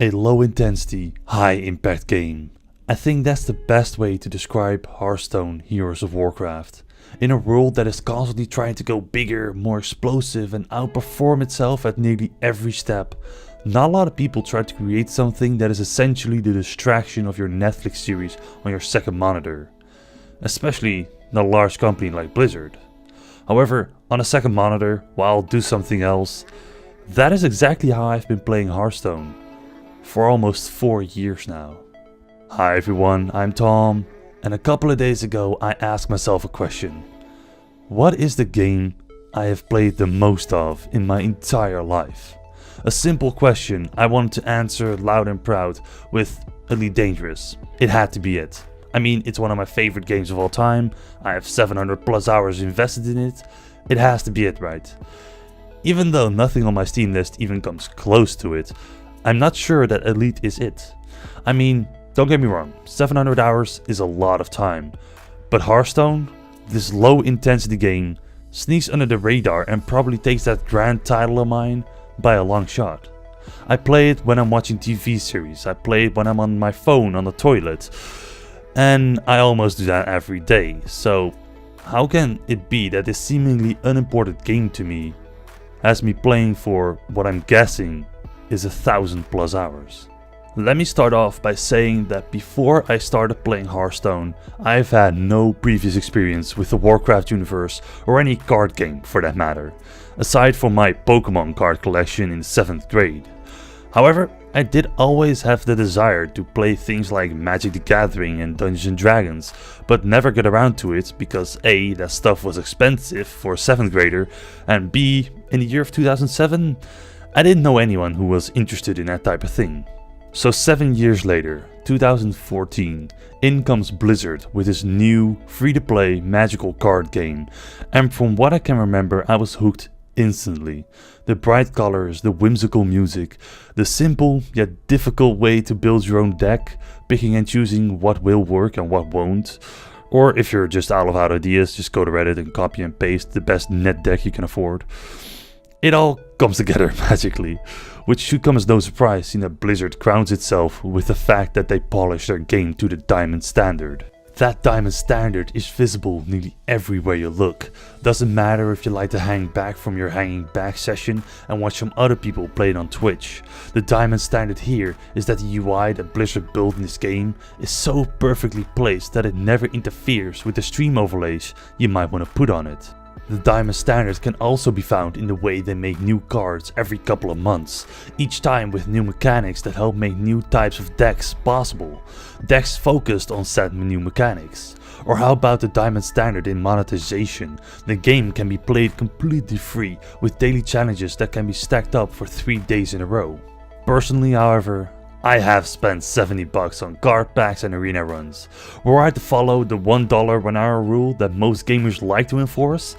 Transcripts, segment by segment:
A low intensity, high impact game. I think that's the best way to describe Hearthstone Heroes of Warcraft. In a world that is constantly trying to go bigger, more explosive and outperform itself at nearly every step, not a lot of people try to create something that is essentially the distraction of your Netflix series on your second monitor. Especially not a large company like Blizzard. However, on a second monitor, while I'll do something else, that is exactly how I've been playing Hearthstone. For almost 4 years now. Hi everyone, I'm Tom, and a couple of days ago I asked myself a question. What is the game I have played the most of in my entire life? A simple question I wanted to answer loud and proud with Elite Dangerous. It had to be it. I mean, it's one of my favorite games of all time, I have 700 plus hours invested in it. It has to be it, right? Even though nothing on my Steam list even comes close to it, I'm not sure that Elite is it. I mean, don't get me wrong, 700 hours is a lot of time. But Hearthstone, this low intensity game, sneaks under the radar and probably takes that grand title of mine by a long shot. I play it when I'm watching TV series, I play it when I'm on my phone on the toilet. And I almost do that every day, so how can it be that this seemingly unimportant game to me has me playing for what I'm guessing is 1,000+ hours. Let me start off by saying that before I started playing Hearthstone, I've had no previous experience with the Warcraft universe or any card game for that matter, aside from my Pokemon card collection in 7th grade. However, I did always have the desire to play things like Magic the Gathering and Dungeons and Dragons, but never got around to it because A, that stuff was expensive for a 7th grader, and B, in the year of 2007, I didn't know anyone who was interested in that type of thing. So 7 years later, 2014, in comes Blizzard with his new free-to-play magical card game, and from what I can remember I was hooked instantly. The bright colors, the whimsical music, the simple yet difficult way to build your own deck, picking and choosing what will work and what won't. Or if you're just out of ideas, just go to Reddit and copy and paste the best net deck you can afford. It all comes together magically, which should come as no surprise seeing that Blizzard crowns itself with the fact that they polish their game to the diamond standard. That diamond standard is visible nearly everywhere you look. Doesn't matter if you like to hang back from your hanging back session and watch some other people play it on Twitch. The diamond standard here is that the UI that Blizzard built in this game is so perfectly placed that it never interferes with the stream overlays you might want to put on it. The diamond standard can also be found in the way they make new cards every couple of months, each time with new mechanics that help make new types of decks possible, decks focused on said new mechanics. Or how about the diamond standard in monetization? The game can be played completely free with daily challenges that can be stacked up for 3 days in a row. Personally, however, I have spent $70 on card packs and arena runs. Were I to follow the $1 1 hour rule that most gamers like to enforce,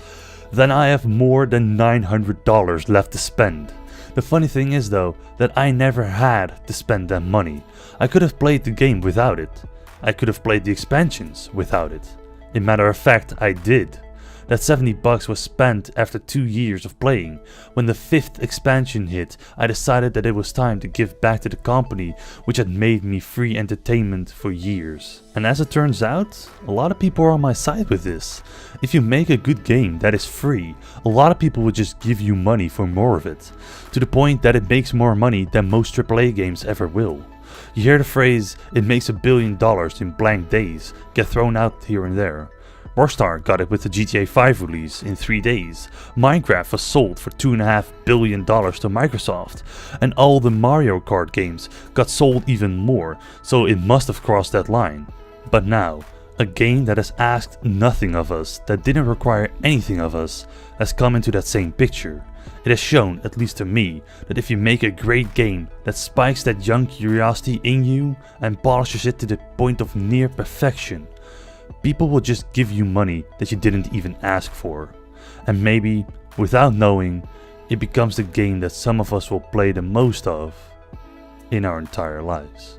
then I have more than $900 left to spend. The funny thing is though, that I never had to spend that money. I could have played the game without it. I could have played the expansions without it. In matter of fact, I did. That $70 was spent after 2 years of playing. When the 5th expansion hit, I decided that it was time to give back to the company which had made me free entertainment for years. And as it turns out, a lot of people are on my side with this. If you make a good game that is free, a lot of people will just give you money for more of it. To the point that it makes more money than most AAA games ever will. You hear the phrase, "it makes $1 billion in blank days," get thrown out here and there. Rockstar got it with the GTA 5 release in 3 days, Minecraft was sold for $2.5 billion to Microsoft, and all the Mario Kart games got sold even more, so it must have crossed that line. But now, a game that has asked nothing of us, that didn't require anything of us, has come into that same picture. It has shown, at least to me, that if you make a great game that spikes that young curiosity in you and polishes it to the point of near perfection, people will just give you money that you didn't even ask for. And maybe, without knowing, it becomes the game that some of us will play the most of in our entire lives.